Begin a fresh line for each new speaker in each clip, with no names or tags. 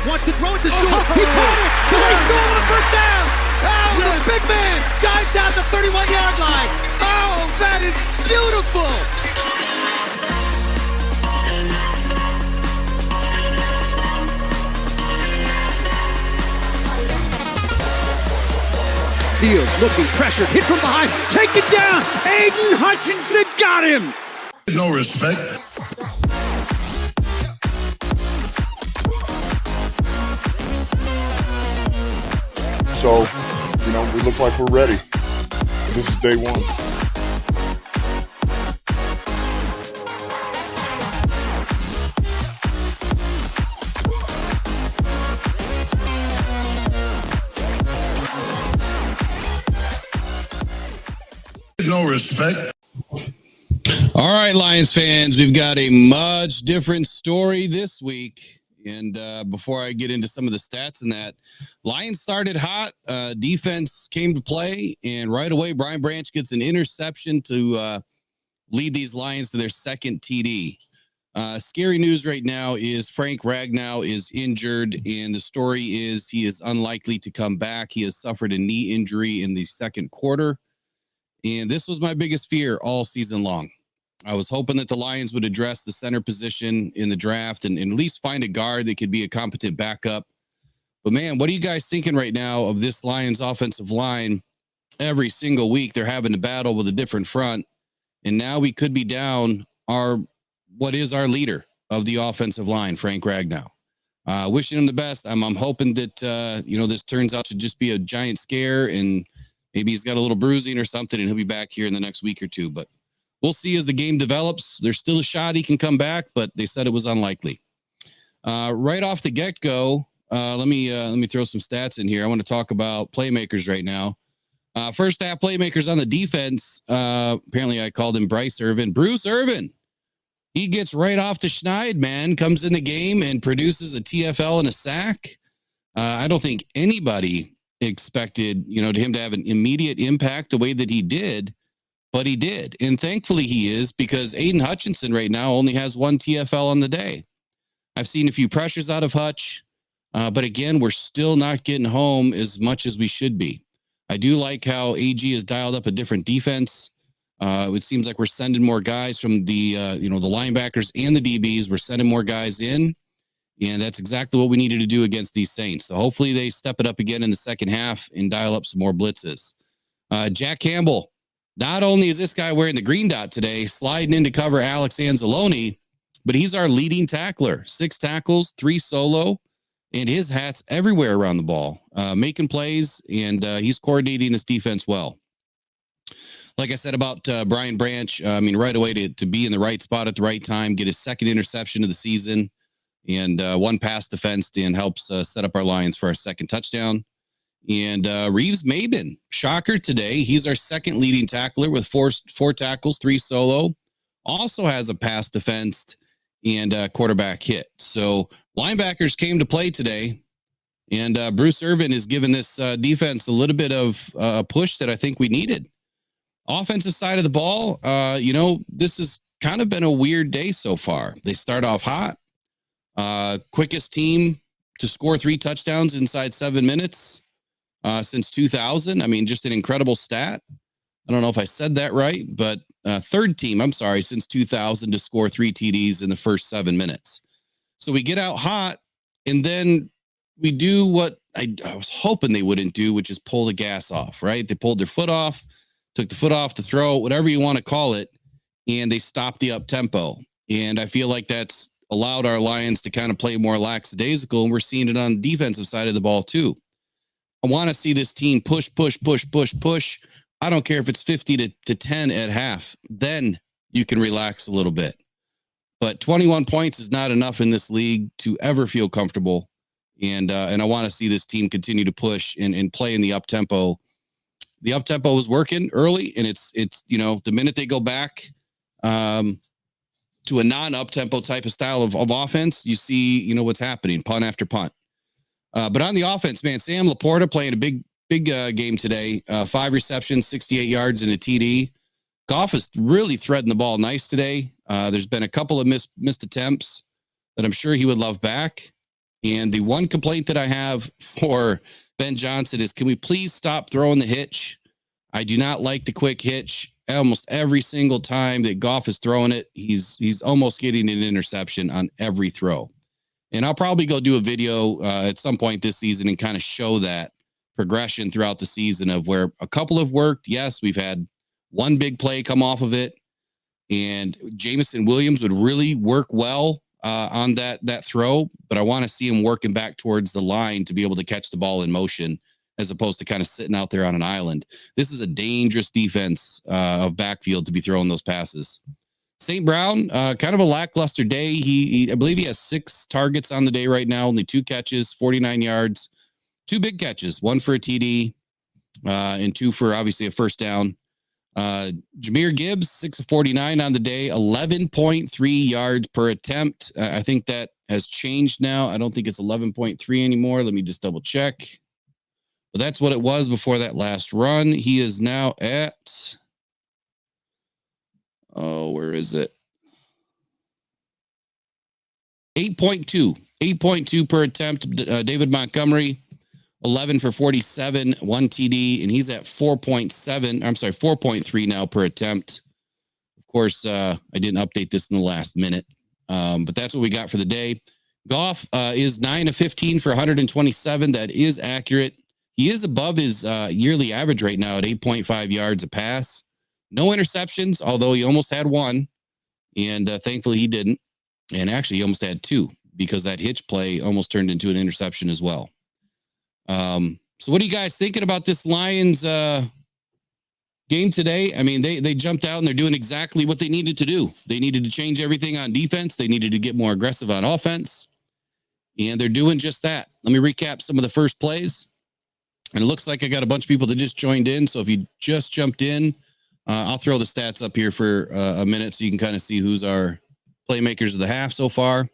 Wants to throw it to Sewell. He caught it. Billy Sewell with a first down. Oh, yes. The big man dives down the 31-yard line. Oh, that is beautiful. Fields looking, pressured, hit from behind, taken down. Aiden Hutchinson got him.
No respect.
So, we look like we're ready. This is day one.
No respect.
All right, Lions fans, we've got a much different story this week. And before I get into some of the stats and that, Lions started hot. Defense came to play, and right away, Brian Branch gets an interception to lead these Lions to their second TD. Scary news right now is Frank Ragnow is injured, and the story is he is unlikely to come back. He has suffered a knee injury in the second quarter, and this was my biggest fear all season long. I was hoping that the Lions would address the center position in the draft and at least find a guard that could be a competent backup. But, man, what are you guys thinking right now of this Lions offensive line? Every single week they're having to battle with a different front, and now we could be down what is our leader of the offensive line, Frank Ragnow. Wishing him the best. I'm hoping that, this turns out to just be a giant scare, and maybe he's got a little bruising or something, and he'll be back here in the next week or two. But we'll see as the game develops. There's still a shot he can come back, but they said it was unlikely. Right off the get-go, let me throw some stats in here. I want to talk about playmakers right now. First half playmakers on the defense. Apparently I called him Bryce Irvin. Bruce Irvin. He gets right off to Schneid, man. Comes in the game and produces a TFL and a sack. I don't think anybody expected, him to have an immediate impact the way that he did. But he did, and thankfully he is, because Aiden Hutchinson right now only has one TFL on the day. I've seen a few pressures out of Hutch, but again, we're still not getting home as much as we should be. I do like how AG has dialed up a different defense. It seems like we're sending more guys from the linebackers and the DBs. We're sending more guys in, and that's exactly what we needed to do against these Saints. So hopefully they step it up again in the second half and dial up some more blitzes. Jack Campbell. Not only is this guy wearing the green dot today, sliding in to cover Alex Anzalone, but he's our leading tackler. 6 tackles, 3 solo, and his hat's everywhere around the ball, making plays, and he's coordinating this defense well. Like I said about Brian Branch, right away to be in the right spot at the right time, get his second interception of the season, and 1 pass defensed, and helps set up our Lions for our second touchdown. And Reeves Maben, shocker today. He's our second leading tackler with four tackles, 3 solo. Also has a pass defensed and quarterback hit. So linebackers came to play today. And Bruce Irvin has given this defense a little bit of a push that I think we needed. Offensive side of the ball, this has kind of been a weird day so far. They start off hot. Quickest team to score 3 touchdowns inside 7 minutes. Since 2000. Just an incredible stat. I don't know if I said that right, but third team, since 2000 to score 3 TDs in the first 7 minutes. So we get out hot, and then we do what I was hoping they wouldn't do, which is pull the gas off, right? They pulled their foot off, took the foot off the throat, whatever you want to call it, and they stopped the up-tempo. And I feel like that's allowed our Lions to kind of play more lackadaisical, and we're seeing it on the defensive side of the ball too. I want to see this team push. I don't care if it's 50 to 10 at half. Then you can relax a little bit. But 21 points is not enough in this league to ever feel comfortable. And I want to see this team continue to push and play in the up-tempo. The up-tempo is working early, and it's the minute they go back to a non-up-tempo type of style of offense, you see, what's happening, punt after punt. But on the offense, man, Sam Laporta playing a big game today. 5 receptions, 68 yards, and a TD. Goff is really threading the ball nice today. There's been a couple of missed attempts that I'm sure he would love back. And the one complaint that I have for Ben Johnson is, can we please stop throwing the hitch? I do not like the quick hitch. Almost every single time that Goff is throwing it, he's almost getting an interception on every throw. And I'll probably go do a video at some point this season and kind of show that progression throughout the season of where a couple have worked. Yes, we've had one big play come off of it, and Jameson Williams would really work well on that throw, but I want to see him working back towards the line to be able to catch the ball in motion as opposed to kind of sitting out there on an island. This is a dangerous defense of backfield to be throwing those passes. St. Brown, kind of a lackluster day. I believe he has 6 targets on the day right now, only 2 catches, 49 yards, 2 big catches, 1 for a TD and 2 for obviously a first down. Jahmyr Gibbs, 6 of 49 on the day, 11.3 yards per attempt. I think that has changed now. I don't think it's 11.3 anymore. Let me just double check. But that's what it was before that last run. He is now at, where is it? 8.2 per attempt. David Montgomery, 11 for 47, 1 TD, and he's at 4.3 now per attempt. Of course, I didn't update this in the last minute, but that's what we got for the day. Goff is 9 of 15 for 127. That is accurate. He is above his yearly average right now at 8.5 yards a pass. No interceptions, although he almost had 1, and thankfully he didn't. And actually, he almost had 2 because that hitch play almost turned into an interception as well. So what are you guys thinking about this Lions game today? I mean, they jumped out and they're doing exactly what they needed to do. They needed to change everything on defense. They needed to get more aggressive on offense, and they're doing just that. Let me recap some of the first plays. And it looks like I got a bunch of people that just joined in. So if you just jumped in, I'll throw the stats up here for a minute so you can kind of see who's our playmakers of the half so far.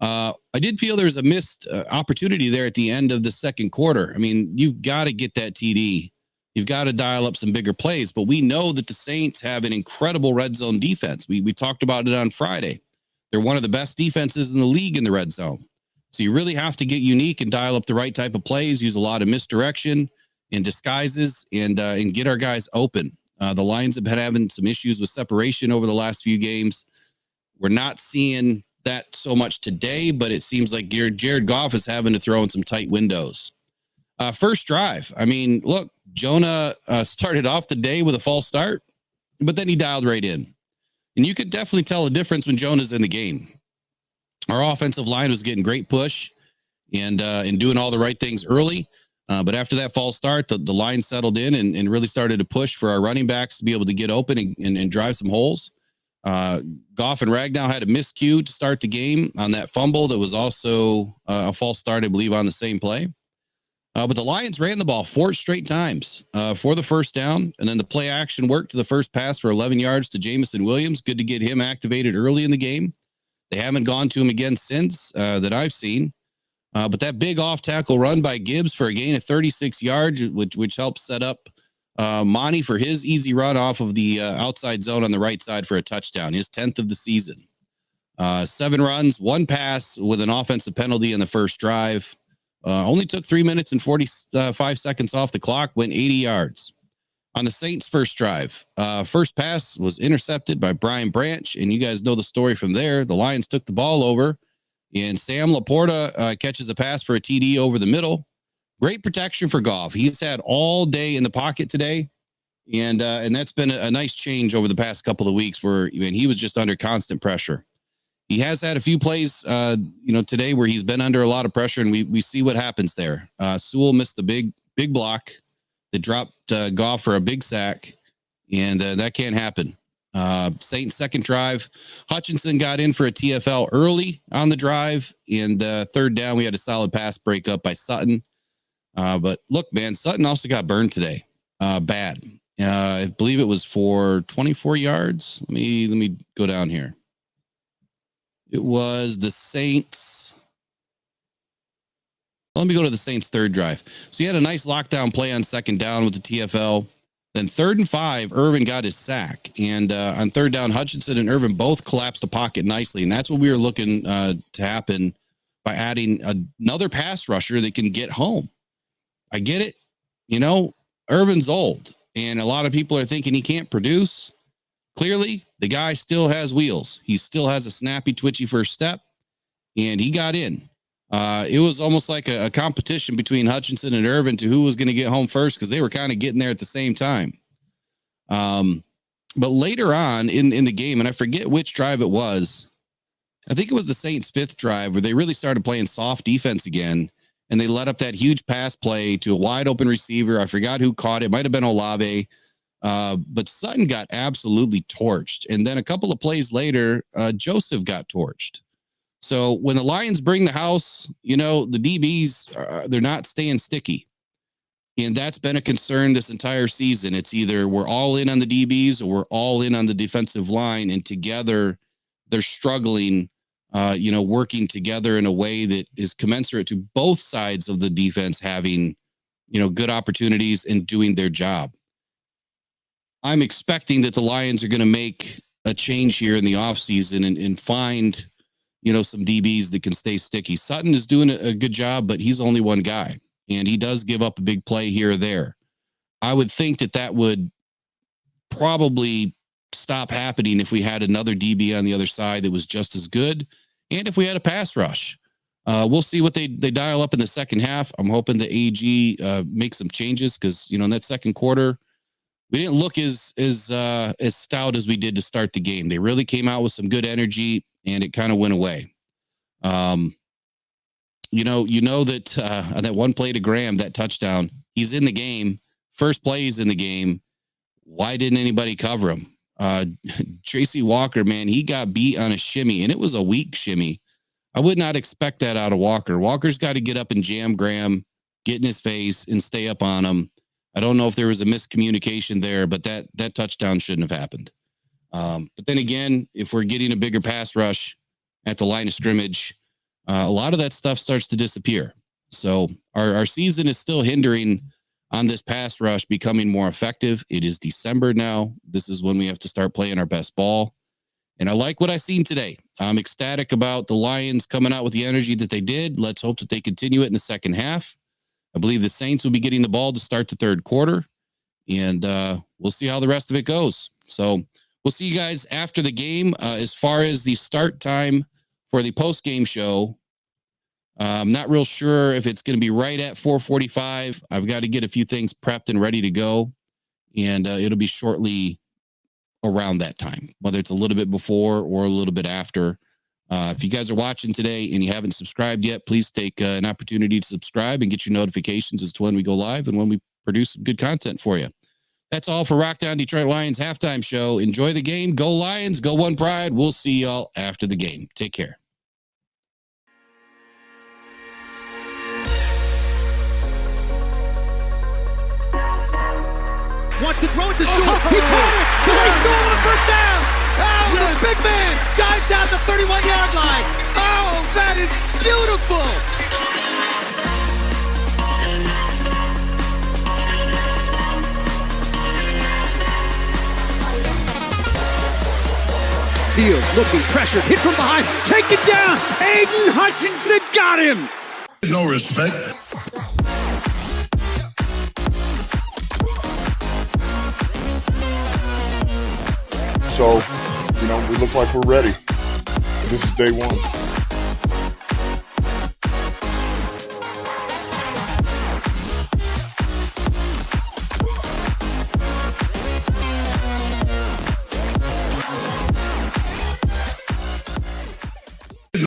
I did feel there's a missed opportunity there at the end of the second quarter. I mean, you've got to get that TD. You've got to dial up some bigger plays, but we know that the Saints have an incredible red zone defense. We talked about it on Friday. They're one of the best defenses in the league in the red zone. So you really have to get unique and dial up the right type of plays, use a lot of misdirection and disguises, and get our guys open. The Lions have been having some issues with separation over the last few games. We're not seeing that so much today, but it seems like Jared Goff is having to throw in some tight windows. First drive. I mean, look, Jonah started off the day with a false start, but then he dialed right in. And you could definitely tell a difference when Jonah's in the game. Our offensive line was getting great push and doing all the right things early. But after that false start, the line settled in and really started to push for our running backs to be able to get open and drive some holes. Goff and Ragnow had a miscue to start the game on that fumble that was also a false start, I believe, on the same play. But the Lions ran the ball 4 straight times for the first down, and then the play action worked to the first pass for 11 yards to Jameson Williams. Good to get him activated early in the game. They haven't gone to him again since that I've seen. But that big off-tackle run by Gibbs for a gain of 36 yards, which helps set up Monty for his easy run off of the outside zone on the right side for a touchdown, his 10th of the season. 7 runs, 1 pass with an offensive penalty in the first drive. Only took 3 minutes and 45 seconds off the clock, went 80 yards. On the Saints' first drive, first pass was intercepted by Brian Branch, and you guys know the story from there. The Lions took the ball over, and Sam Laporta catches a pass for a TD over the middle. Great protection for Goff. He's had all day in the pocket today, and that's been a nice change over the past couple of weeks where he was just under constant pressure. He has had a few plays, today where he's been under a lot of pressure, and we see what happens there. Sewell missed a big block that dropped Goff for a big sack, and that can't happen. Saints' second drive, Hutchinson got in for a TFL early on the drive, and third down, we had a solid pass breakup by Sutton. But look, man, Sutton also got burned today. Bad. I believe it was for 24 yards. Let me go down here. It was the Saints. Let me go to the Saints' third drive. So he had a nice lockdown play on second down with the TFL. Then 3rd and 5, Irvin got his sack. And on third down, Hutchinson and Irvin both collapsed the pocket nicely. And that's what we were looking to happen by adding another pass rusher that can get home. I get it. You know, Irvin's old, and a lot of people are thinking he can't produce. Clearly, the guy still has wheels. He still has a snappy, twitchy first step, and he got in. It was almost like a competition between Hutchinson and Irvin to who was going to get home first, because they were kind of getting there at the same time. But later on in the game, and I forget which drive it was, I think it was the Saints' 5th drive, where they really started playing soft defense again, and they let up that huge pass play to a wide open receiver. I forgot who caught it. It might have been Olave. But Sutton got absolutely torched. And then a couple of plays later, Joseph got torched. So when the Lions bring the house, you know, the DBs, they're not staying sticky. And that's been a concern this entire season. It's either we're all in on the DBs or we're all in on the defensive line. And together they're struggling, working together in a way that is commensurate to both sides of the defense having, good opportunities and doing their job. I'm expecting that the Lions are going to make a change here in the offseason and find, some DBs that can stay sticky. Sutton is doing a good job, but he's only one guy, and he does give up a big play here or there. I would think that would probably stop happening if we had another DB on the other side that was just as good, and if we had a pass rush. We'll see what they dial up in the second half. I'm hoping the AG makes some changes, because, in that second quarter, we didn't look as stout as we did to start the game. They really came out with some good energy, and it kind of went away. That that one play to Graham, that touchdown, he's in the game. First play he's in the game. Why didn't anybody cover him? Tracy Walker, man, he got beat on a shimmy, and it was a weak shimmy. I would not expect that out of Walker. Walker's got to get up and jam Graham, get in his face, and stay up on him. I don't know if there was a miscommunication there, but that touchdown shouldn't have happened. But then again, if we're getting a bigger pass rush at the line of scrimmage, a lot of that stuff starts to disappear. So our season is still hindering on this pass rush becoming more effective. It is December now. This is when we have to start playing our best ball. And I like what I seen today. I'm ecstatic about the Lions coming out with the energy that they did. Let's hope that they continue it in the second half. I believe the Saints will be getting the ball to start the third quarter, and we'll see how the rest of it goes. So we'll see you guys after the game. As far as the start time for the post-game show, I'm not real sure if it's going to be right at 4:45. I've got to get a few things prepped and ready to go, and it'll be shortly around that time, whether it's a little bit before or a little bit after. If you guys are watching today and you haven't subscribed yet, please take an opportunity to subscribe and get your notifications as to when we go live and when we produce some good content for you. That's all for Rock Down Detroit Lions halftime show. Enjoy the game. Go Lions. Go One Pride. We'll see y'all after the game. Take care.
Wants to throw it to Short. He caught it. He's going to first down. Oh, yes. The big man dives down the 31-yard line. Oh, that is beautiful. Fields looking pressured, hit from behind, taken down. Aiden Hutchinson got him.
No respect.
So, we look like we're ready. This is day one.